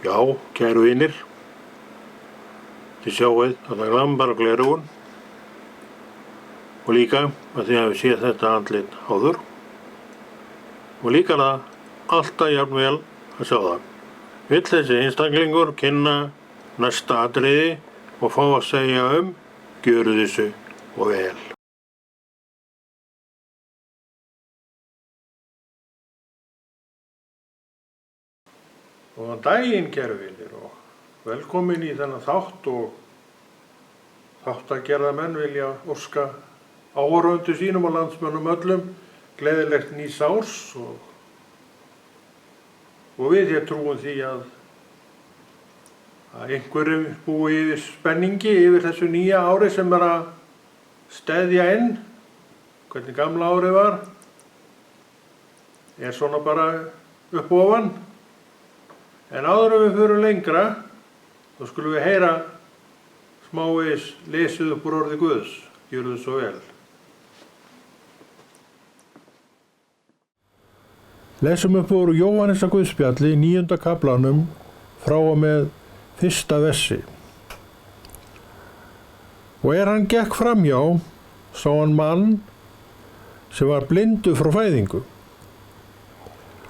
Já, kæru vinir, þið sjáið þarna glambar á gleraugun og líka að þið hafið séð þetta andlit áður og líka það alltaf jafn vel að sjá það. Vill þessi einstaklingur kynna næsta atriði og fá að segja gjöru þessu og vel. Góðan daginn, kæru vinir, og velkomin í þennan þátt og þáttagerðarmenn vilja óska áhorfendum sínum og landsmönnum öllum gleðilegt nýs árs og við hér trúum því að einhverjum búi yfir spenningi yfir þessu nýja ári sem að steðja inn. Hvernig gamla árið var svona bara upp ofan. En áður en við förum lengra, þá skulum við heyra smávegis lesið upp úr orði Guðs. Gjörðu þið svo vel. Lesum upp úr Jóhannesar Guðspjalli, 9. kaflanum, frá og með 1. versi. Og hann gekk framhjá, sá hann mann sem var blindur frá fæðingu.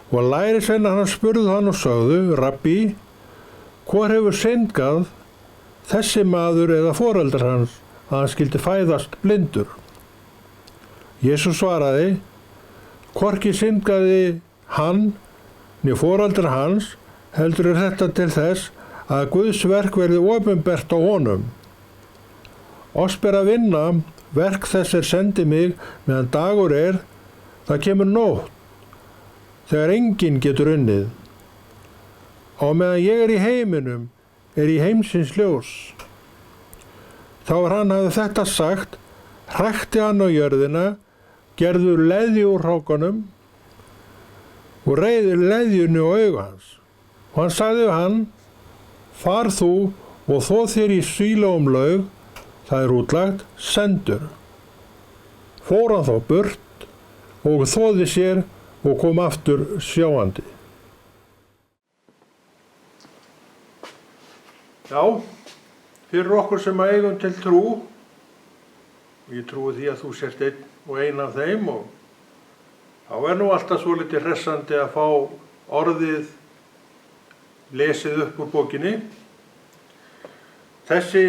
Og lærisveinar hans spurðu hann og sögðu, Rabbi, hvor hefur syndgað, þessi maður eða foreldrar hans, að hann skyldi fæðast blindur? Jesús svaraði, hvorki syndgaði hann, né foreldrar hans, heldur þetta til þess að Guðs verk verði opinbert á honum. Oss ber að vinna, verk þess sendi mig, meðan dagur það kemur nótt, þegar enginn getur unnið. Á meðan ég í heiminum, í heimsins ljós. Þá hann hafði þetta sagt, hrækti hann á jörðina, gerðu leðju úr hrákunum og reiði leðjunni á augu hans. Og hann sagði við hann, far þú og þó þér í Sílóum laug, það útlagt, sendur. Fór hann þá burt og þóði sér og kom aftur sjáandi. Já, fyrir okkur sem eigum til trú, og ég trúi því að þú sért einn og ein af þeim, og þá nú alltaf svolítið hressandi að fá orðið lesið upp úr bókinni. Þessi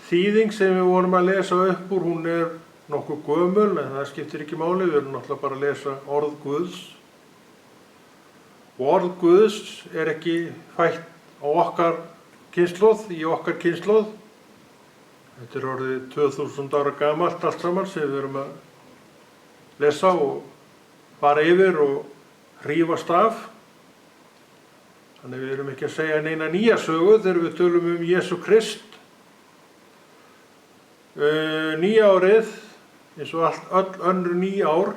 þýðing sem við vorum að lesa upp úr, hún nokkuð gömul, en það skiptir ekki máli, við erum náttúrulega bara að lesa orð Guðs. Og orð Guðs ekki fætt á okkar kynslóð, í okkar kynslóð. Þetta orðið 2000 ára gamalt allt saman sem við erum að lesa og fara yfir og hrífast af. Þannig við erum ekki að segja neina nýja sögu þegar við tölum Jesú Krist. Nýja árið, eins og öll önnur ný ár,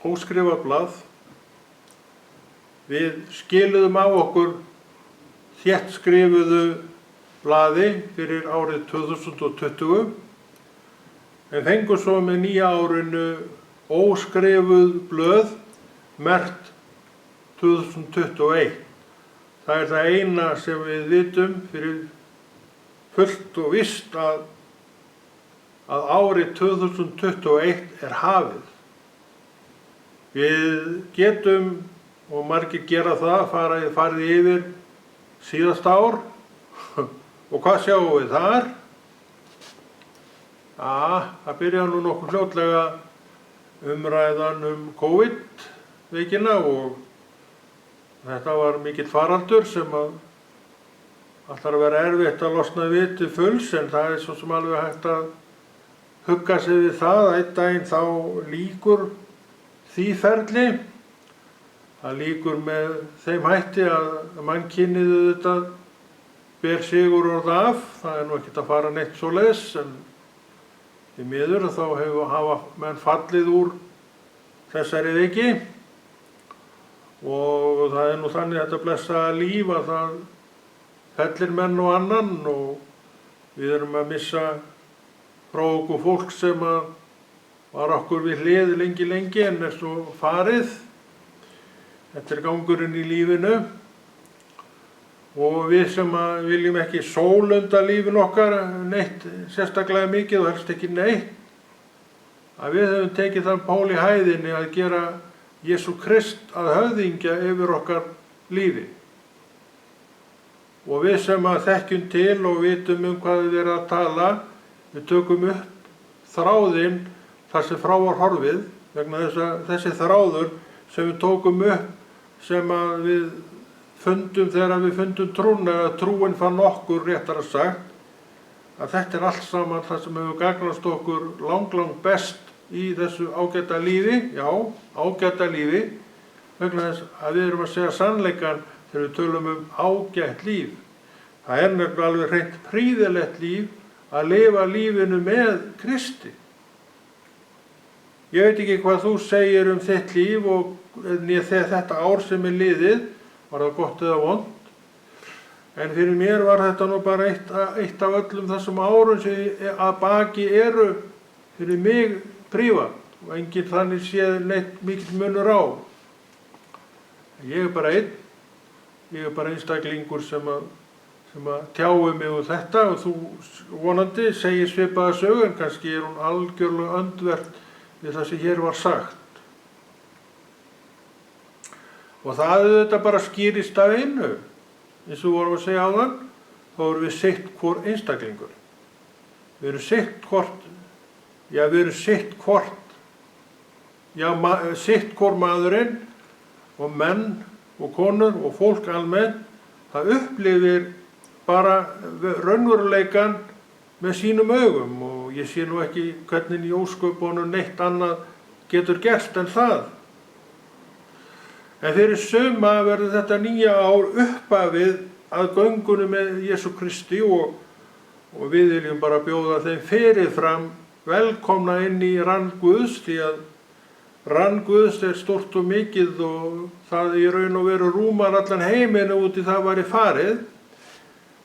óskrifað blað. Við skiluðum af okkur þétt skrifuðu blaði fyrir árið 2020, en fengum svo með nýja árinu óskrifuð blöð merkt 2021. Það það eina sem við vitum fyrir fullt og víst að árið 2021 hafið. Við getum, og margir gera það, farið yfir síðasta ár og hvað sjáum við þar? Það byrjaði nú nokkuð fljótlega umræðan COVID-veikina og þetta var mikill faraldur sem ætlar að vera erfitt að losna við til fulls, en það svo sem alveg hægt að hugga sig við það að einn daginn þá lýkur því ferli. Það lýkur með þeim hætti að mannkynið auðvitað ber sigurorð af. Það nú ekkert að fara neitt svoleiðis, en því miður þá hafa menn fallið úr þessari veiki og það nú þannig þetta blessaða líf að það fellir menn og annan og við erum að missa frá okkur fólk sem var okkur við hlið lengi en svo farið. Þetta er gangurinn í lífinu og við sem viljum ekki sólunda lífin okkar neitt sérstaklega mikið og helst ekki neitt, að við höfum tekið þann pól í hæðinni að gera Jesú Krist að höfðingja yfir okkar lífi. Og við sem þekkjum til og vitum hvað við erum að tala, við tökum upp þráðinn þar sem frá var horfið, vegna þess að þessi þráður sem við tókum upp, sem við fundum þegar við fundum trúna, að trúin fann okkur réttara sagt, að þetta er allt saman það sem hefur gagnast okkur lang best í þessu ágæta lífi, já, ágæta lífi, vegna þess að við erum að segja sannleikann þegar við tölum ágætt líf. Það er nefnilega alveg hreint prýðilegt líf að lifa lífinu með Kristi. Ég veit ekki hvað þú segir þitt líf og þetta ár sem er liðið, var það gott eða vond. En fyrir mér var þetta nú bara eitt af öllum þessum árum sem að baki eru fyrir mig prívat og enginn þannig séð neitt mikill munur á. Ég er bara einn, ég er bara einstaklingur sem að tjái mig þetta og þú vonandi segir svipaða sögu en kannski er hún algjörlega öndvert við það sem hér var sagt. Og það þetta bara skýrist af einu, eins og við vorum að segja áðan, þá erum við sitt hvor einstaklingur. Við erum sitt hvort, sitt hvor maðurinn og menn og konur og fólk almennt, það upplifir bara raunveruleikann með sínum augum og ég sé nú ekki hvernig í ósköpunum neitt annað getur gerst en það. En fyrir suma verður þetta nýja ár upphafið að göngunum með Jesú Kristi og við viljum bara bjóða þeim fyrirfram velkomna inn í rann Guðs, því að rann Guðs er stórt og mikið og það í raun og veru rúmar allan heiminu út í það væri farið.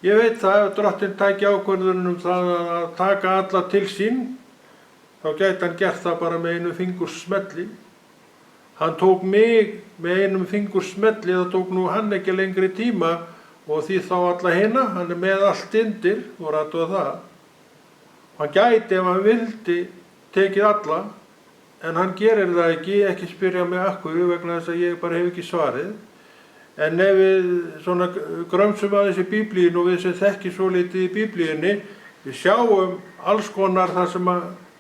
Ég veit það, ef Drottinn tæki ákvörðun það að taka alla til sín, þá gæti hann gert það bara með einu fingurs smelli. Hann tók mig með einum fingurs smelli, það tók nú hann ekki lengri tíma og því þá alla hina, hann er með allt undir og rættu að það. Hann gæti ef hann vildi tekið alla, en hann gerir það ekki spyrja mig af hverju vegna þess að ég bara hef ekki svarið. En ef við svona grömsum aðeins í Biblíinu og við sem þekki svo litið í Biblíunni, við sjáum alls konar það sem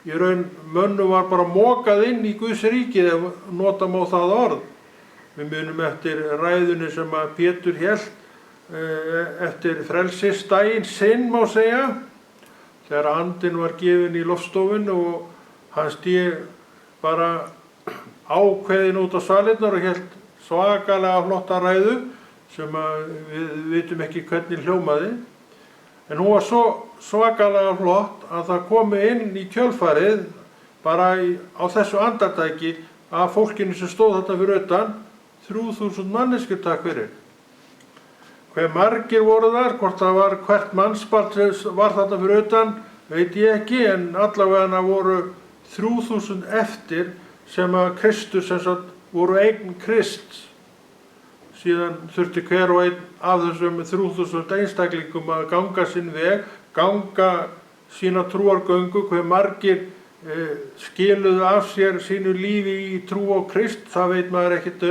í raun mönnum var bara mokað inn í Guðs ríkið ef nota má það orð. Við munum eftir ræðunni sem að Pétur hélt eftir frelsisdaginn sinn má segja, þegar andinn var gefinn í loftstofunni og hann stíg bara ákveðin út á svalirnar og hélt svakalega flotta ræðu sem við vitum ekki hvernig hljómaði. En hún var svo svakalega flott að það komi inn í kjölfarið bara á þessu andartæki af fólkinu sem stóð þarna fyrir utan 3000 manneskjur takk fyrir. Hve margir voru þar, hvort það var hvert mannsbarn sem var þarna fyrir utan, veit ég ekki, en allavega voru 3000 eftir sem að Kristus sem sagt voru eign Krists. Síðan þurfti hver og einn af þessum 3000 einstaklingum að ganga sinn veg, ganga sína trúargöngu, hve margir skiluðu af sér sínu lífi í trú á Krist, það veit maður ekkert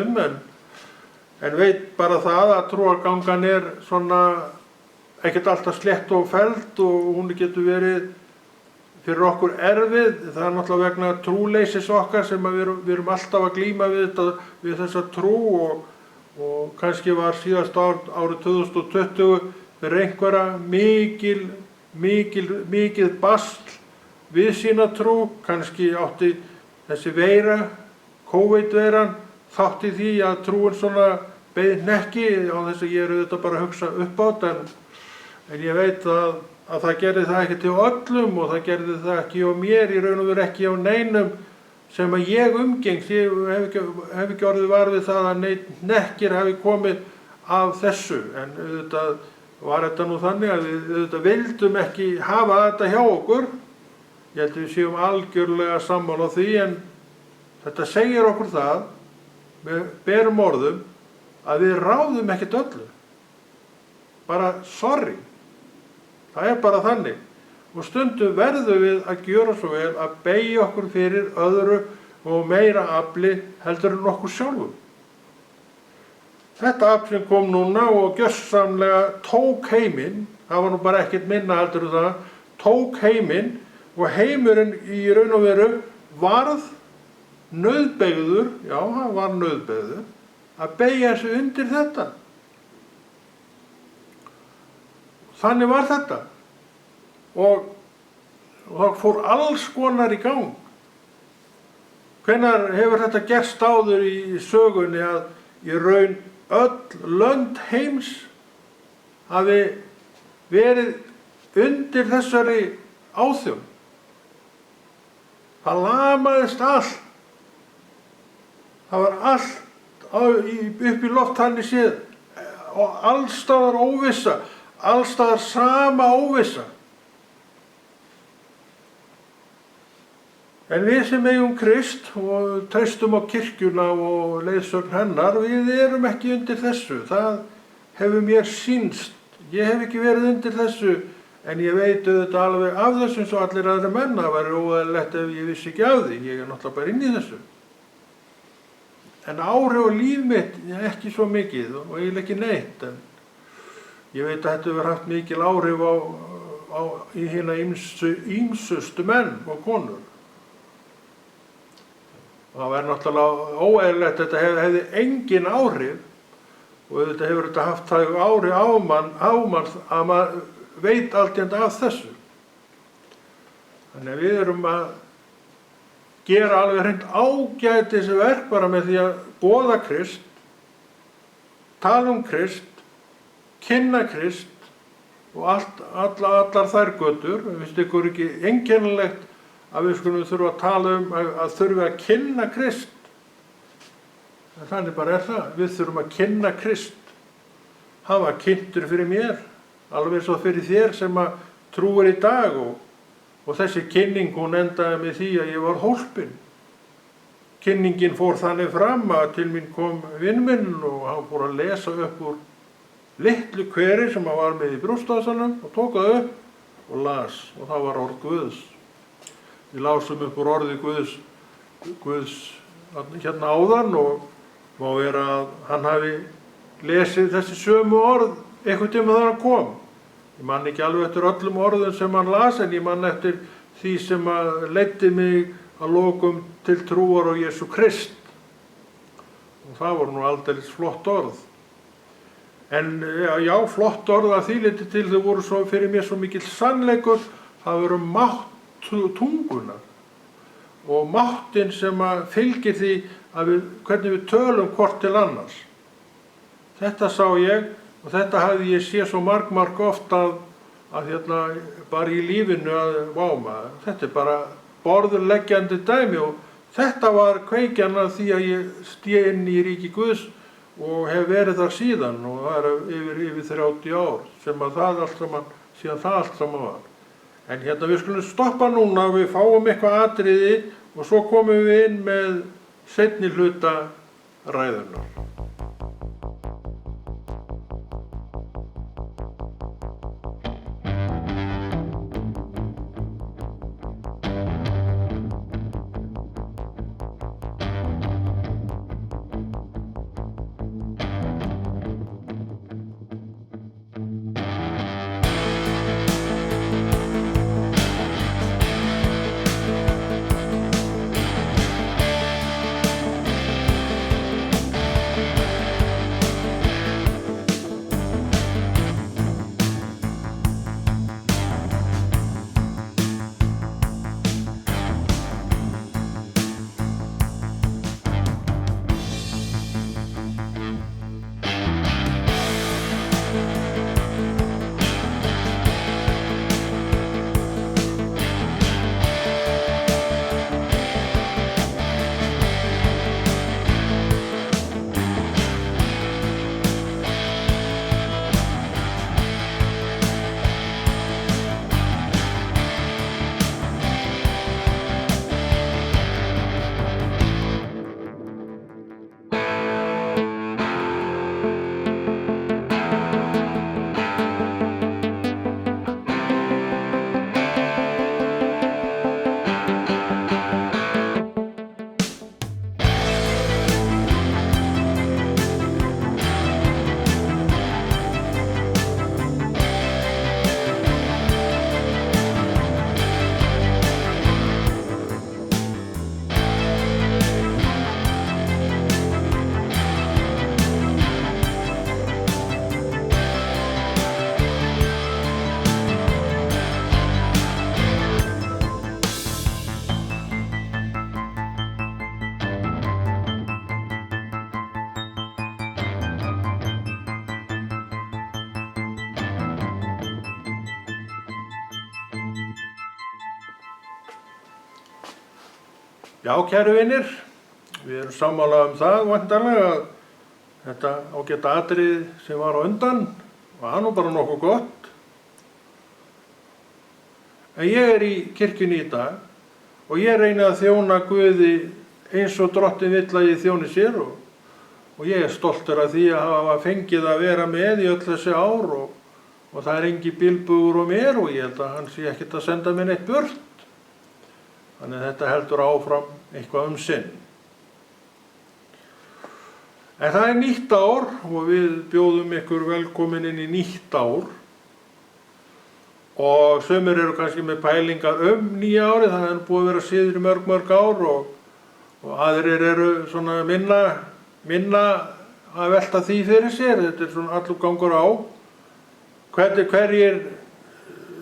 en veit bara það að trúargangan er svona ekkert alltaf slett og felld og hún getur verið fyrir okkur erfið. Það er náttúrulega vegna trúleysis okkar sem við erum alltaf að glíma við þessa trú og kannski var síðast árið 2020 fyrir einhverja mikið basl við sína trú. Kannski átti þessi veira, COVID-veiran, þátti því að trúin svona beið hnekki á þess að ég er auðvitað bara að hugsa upp átt en ég veit að það gerði það ekki til öllum og það gerði það ekki á mér, í raun og veru ekki á neinum sem að ég umgengst. Ég hef ekki orðið var við það að hnekkir hafi komið af þessu, en auðvitað var þetta nú þannig að við auðvitað vildum ekki hafa þetta hjá okkur. Ég held að við séum algjörlega sammála á því, en þetta segir okkur það með berum orðum að við ráðum ekkert öllu. Bara sorry. Það er bara þannig. Og stundum verðum við að gjöra svo vel að beygja okkur fyrir öðru og meira afli heldur en okkur sjálfum. Þetta afl sem kom núna og gjörsamlega tók heiminn, það var nú bara ekkert minna heldur en það, tók heiminn og heimurinn í raun og veru varð nauðbeygður, já, hann var nauðbeygður, að beygja sig undir þetta. Þannig var þetta. Og það fór alls konar í gang. Hvenær hefur þetta gerst áður í sögunni að í raun öll lönd heims hafi verið undir þessari áþjón? Það lamaðist allt. Það var allt upp í loft þannig séð og allstaðar óvissa, allstaðar sama óvissa. En við sem eigum Krist og treystum á kirkjuna og leiðsögn hennar, við erum ekki undir þessu. Það hefur mér sýnst. Ég hef ekki verið undir þessu, en ég veit auðvitað alveg af þessu eins og allir aðrir menn. Það væri óeðlilegt ef ég vissi ekki af því. Ég er náttúrulega bara inn í þessu. En áhrif á líf mitt, ekki svo mikið og eiginlega ekki neitt. En ég veit að þetta hefur haft mikil áhrif í hina ýmsustu menn og konur. Það væri náttúrulega óeðlilegt, þetta hefði engin áhrif og þetta hefur þetta haft það áhrif á mann að maður veit alltaf af þessu. Þannig að við erum að gera alveg hreint ágætis verk bara með því að boða Krist, tala Krist, kynna Krist og allar þær götur. Finnst ykkur ekki einkennilegt að við skulum þurfa að tala að þurfa að kynna Krist? Þannig bara er það. Við þurfum að kynna Krist. Hann var kynntur fyrir mér, alveg svo fyrir þér sem að trúir í dag og þessi kynning hún endaði með því að ég var hólpinn. Kynningin fór þannig fram að til mín kom vinn minn og hann fór að lesa upp úr litlu kveri sem hann var með í brjóstvasanum og tók það upp og las og það var orð Guðs. Við lásum upp úr orði Guðs hérna áðan og má vera að hann hafi lesið þessi sömu orð einhvern tíma þegar hann kom. Ég man ekki alveg eftir öllum orðum sem hann las en ég man eftir því sem leiddi mig að lokum til trúar á Jesú Krist. Og það voru nú aldeilis flott orð. En já, flott orð að því leyti til þau voru svo fyrir mér svo mikill sannleikur, það voru mátt tungunar og máttin sem fylgir því hvernig við tölum hvort til annars. Þetta sá ég og þetta hafði ég séð svo marg oft að hérna bara í lífinu að váma. Þetta er bara borðurleggjandi dæmi og þetta var kveikjan að því að ég stíð inn í ríki Guðs og hef verið þar síðan og það er yfir 30 ár sem að síðan það allt saman var. En hérna við skulum stoppa núna og við fáum eitthvað atriði og svo komum við inn með seinni hluta ræðunnar. Já, kæru vinir, við erum sammála það væntanlega að þetta ágæta atriði sem var á undan var nú bara nokkuð gott. En ég í kirkjunni í dag og ég reyni að þjóna Guði eins og Drottinn vill að ég þjóni sér og ég stoltur af því að hafa fengið að vera með í öll þessi ár og það engin bilbugur á mér og ég held að hann sé ekkert að senda mér neitt burt. Þannig að þetta heldur áfram eitthvað sinn. En það nýtt ár og við bjóðum ykkur velkomin inn í nýtt ár. Og sumir eru kannski með pælingar nýja árið, það er búið að vera siður í mörg ár og aðrir eru svona minna að velta því fyrir sér. Þetta er svona allur gangur á. Hverjir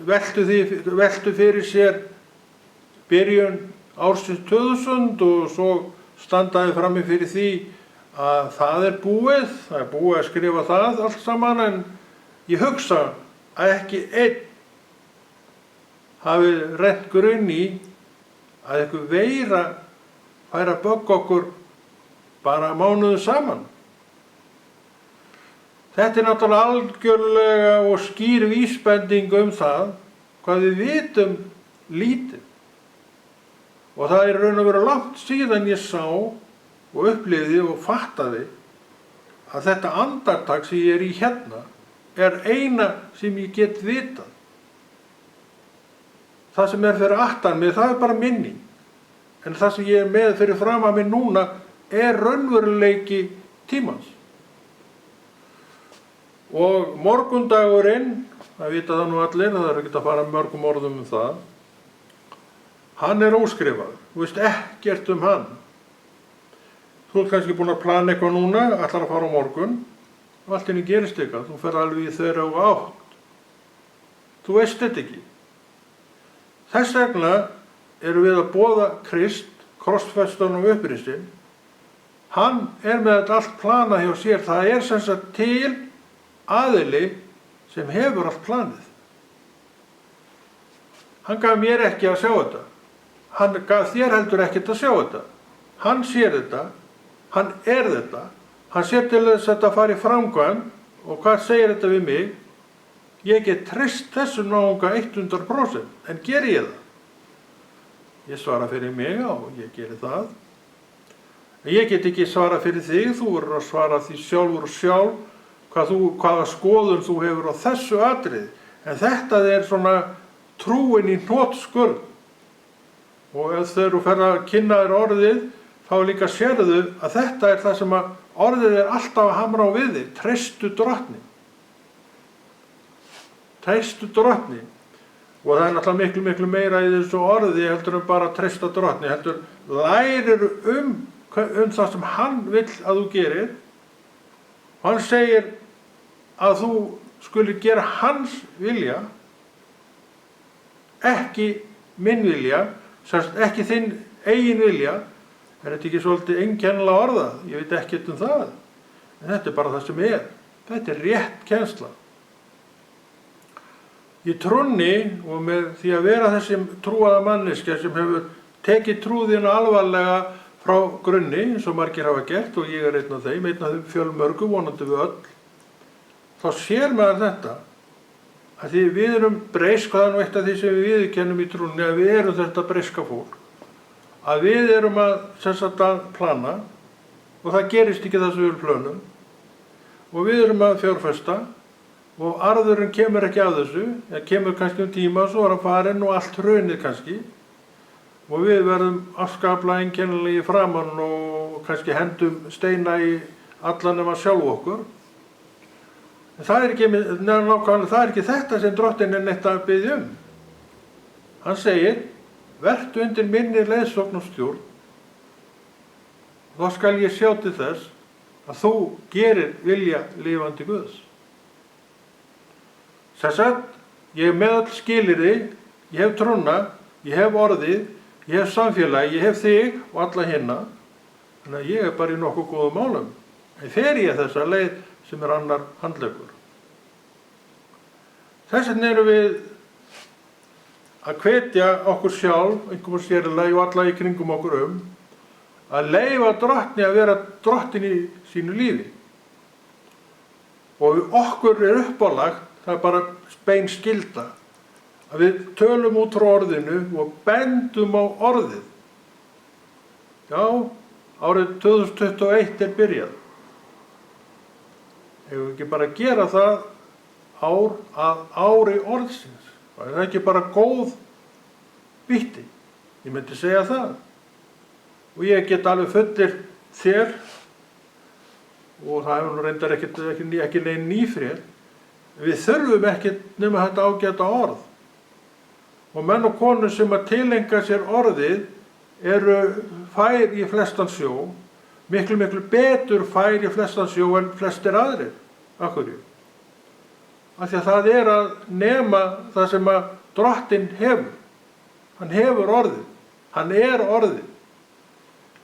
veltu fyrir sér byrjun ársins 2000 og svo standaði frammi fyrir því að það er búið að skrifa það allt saman, en ég hugsa að ekki einn hafi rennt grunn í að eitthvað veira færi að bögga okkur bara mánuðum saman. Þetta er náttúrulega algjörlega og skýr vísbending það hvað við vitum lítið. Og það er raun og veru langt síðan ég sá og upplifði og fattaði að þetta andartak sem ég í hérna er eina sem ég get vitað. Það sem er fyrir aftan mig, það er bara minning. En það sem ég er með fyrir framan mig núna er raunveruleiki tímans. Og morgundagurinn, það vita það nú allir, það er ekki að fara mörgum orðum það, hann er óskrifað, þú veist ekkert hann. Þú ert kannski búin að plana eitthvað núna, ætlar að fara á morgun og allt inni gerist eitthvað, þú fer alveg í 2:08. Þú veist þetta ekki. Þess vegna erum við að boða Krist, krossfestan og uppristinn. Hann er með þetta allt planað hjá sér, það er sem sagt til aðili sem hefur allt planið. Hann gaf mér ekki að sjá þetta. Hann gaf þér heldur ekkert að sjá þetta. Hann sér þetta, hann er þetta, hann sér til þess að þetta fari í framkvæmd og hvað segir þetta við mig? Ég get treyst þessu náunga 100%, en geri ég það? Ég svara fyrir mig og ég geri það. En ég get ekki svara fyrir þig, þú verður að svara því sjálfur og sjálf hvaða skoðun þú hefur á þessu atriði. En þetta er svona trúin í hnotskurn. Og ef þegar þú fer að kynna þér orðið, þá líka sérðu að þetta er það sem að orðið er alltaf að hamra á við þig. Treystu Drottni. Treystu Drottni. Og það er náttúrulega miklu meira í þessu orði heldur en bara treysta Drottni. Heldur lærir það sem hann vill að þú gerir. Og hann segir að þú skuli gera hans vilja, ekki minn vilja, ekki þinn eigin vilja. Er þetta ekki svolítið einkennilega orðað? Ég veit ekkert það. En þetta er bara það sem er. Þetta er rétt kennsla. Í trúnni og með því að vera þessi trúaða manneskja sem hefur tekið trúðina alvarlega frá grunni, eins og margir hafa gert og ég er einn af þeim fjölmörgu, vonandi við öll, þá sér maður þetta að því við erum breysk, það er nú eitt af því sem við viðurkennum í trúnni, að við erum þetta breyska fólk, að við erum að plana og það gerist ekki það sem við plönum og við erum að fjárfesta og arðurinn kemur ekki af þessu, það kemur kannski tíma og svo er hann farinn og allt hrunið kannski og við verðum afskaplega einkennilega í framan og kannski hendum steina í allan nema sjálf okkur. En það er ekki þetta sem Drottinn er neitt að biðja um. Hann segir, vertu undir minni leiðsögn og stjórn, þá skal ég sjá til þess að þú gerir vilja lifandi Guðs. Þess að ég hef með öll skilyrði, ég hef trúna, ég hef orðið, ég hef samfélagi, ég hef þig og alla hinna, þannig að ég er bara í nokkuð góðum málum. En fer ég þessa leið sem er annar handleggur. Þess vegna erum við að hvetja okkur sjálf, einhverjum sérlega og alla í kringum okkur að leyfa drottni að vera drottin í sínu lífi. Og okkur uppálagt, það er bara bein skylda, að við tölum út frá orðinu og bendum á orðið. Já, árið 2021 byrjað. Hefur við ekki bara að gera það ár að ári orðsins? Það er ekki bara góð víti? Ég myndi segja það. Og ég get alveg fullir þér, og það hefur nú reyndar ekki neinn nýfrétt, við þurfum ekki nema þetta ágæta orð. Og menn og konur sem að tileinka sér orðið eru fær í flestan sjó, miklu betur fær í flestan sjó en flestir aðrir. Af hverju? Af því að það er að nema það sem að drottinn hefur. Hann hefur orðið. Hann er orðið.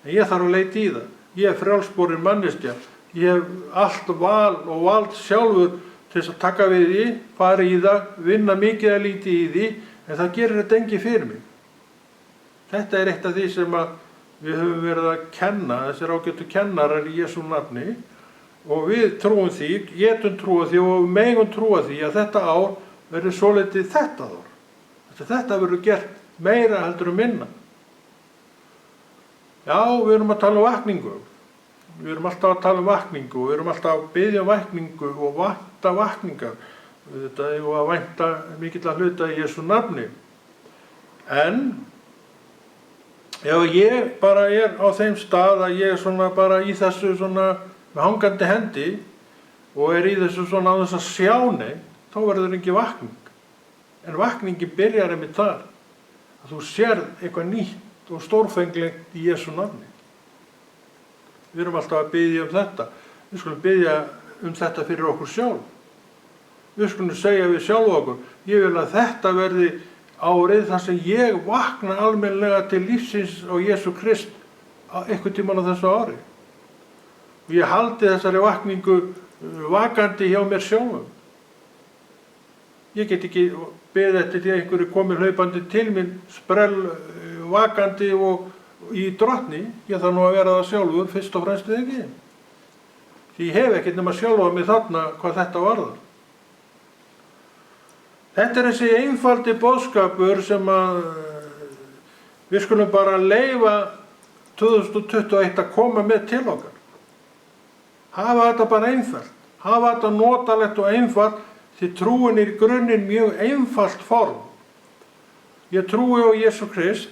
En ég þarf að leita í það. Ég er frjálsborin manneskja. Ég hef allt val og vald sjálfur til þess að taka við því, fara í það, vinna mikið að lítið í því, en það gerir þetta enginn fyrir mig. Þetta er eitt af því sem að við höfum verið að kenna, þessir ágætu kennarar í Jesú nafni, og við trúum því, getum trúa því og megum trúa því að þetta ár verður svolítið þetta ár. Þetta verður gert meira heldur minna. Já, við erum að tala um vakningu. Við erum alltaf að tala um vakningu og við erum alltaf að biðja um vakningu og vanta vakningar. Þetta er að vænta mikilla hluta í Jesú nafni. En ef ég bara er á þeim stað að ég er svona bara í þessu svona með hangandi hendi og er í þessu svona á þess að sjá neitt, þá verður ekki vakning. En vakningin byrjar einmitt þar, að þú sérð eitthvað nýtt og stórfenglegt í Jesú nafni. Við erum alltaf að biðja um þetta. Við skulum biðja um þetta fyrir okkur sjálf. Við skulum segja við sjálf okkur, ég vil að þetta verði árið þar sem ég vakna almennilega til lífsins á Jesú Krist einhvern tímann á þessu ári. Og ég haldi þessari vakningu vakandi hjá mér sjálfum. Ég get ekki beðið eftir því að einhverju komi hlaupandi til mín, sprell vakandi og í drottni. Ég þarf nú að vera það sjálfur fyrst og fremst ekki. Því ég hef ekkert nema sjálfa mig þarna hvað þetta varðar. Þetta er þessi einfaldi boðskapur sem að við skulum bara leyfa 2021 að koma með til okkar. Hafa þetta bara einfalt, hafa þetta notalegt og einfalt, því trúin er í grunninn mjög einfalt form. Ég trúi á Jesú Krist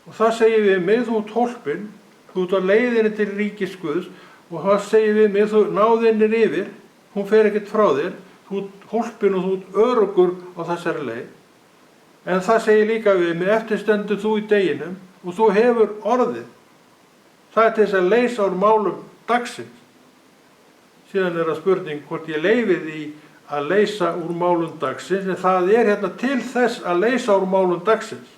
og það segir við mig, þú ert hólpinn, þú ert á leiðinni til ríkis Guðs, og það segir við mig, þú náðinn er yfir, hún fer ekkert frá þér, þú ert hólpinn og þú ert öruggur á þessari leið. En það segir líka við mig, eftir stendur þú í deginum og þú hefur orðið. Það er til þess að leysa úr málum dagsins. Síðan er það spurning hvort ég leyfi því að leysa úr málum dagsins, en það er hérna til þess að leysa úr málum dagsins.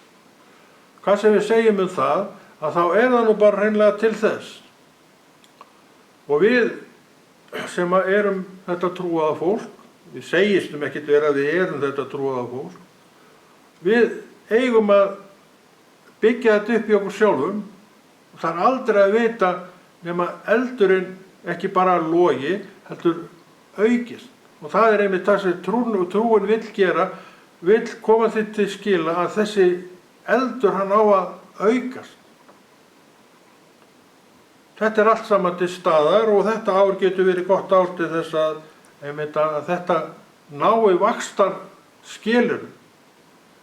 Hvað sem við segjum um það, að þá er það nú bara hreinlega til þess. Og við sem erum þetta trúaða fólk, við segjumstum ekkert vera að við erum þetta trúaða fólk, við eigum að byggja þetta upp í okkur sjálfum, og það er aldrei að vita nema eldurinn ekki bara logi, heldur aukist. Og það er einmitt það sem trúin vill gera, vill koma því til skila að þessi eldur hann á að aukast. Þetta er allt saman til staðar og þetta ár getur verið gott ár til þess að þetta nái vaxtarskilyrðin.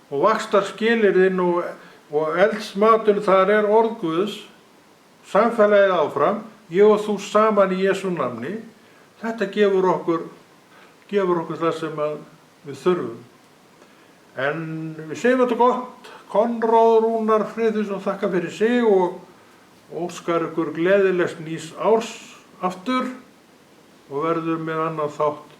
Og vaxtarskilyrðin og eldsmaturinn þar er orð Guðs, samfélagið áfram, ég og þú saman í Jesú nafni. Þetta gefur okkur það sem við þurfum. En við segjum þetta gott. Konráð Rúnar Friðriksson þakka fyrir sig og óskar ykkur gleðilegs nýs árs aftur og verður með annan þátt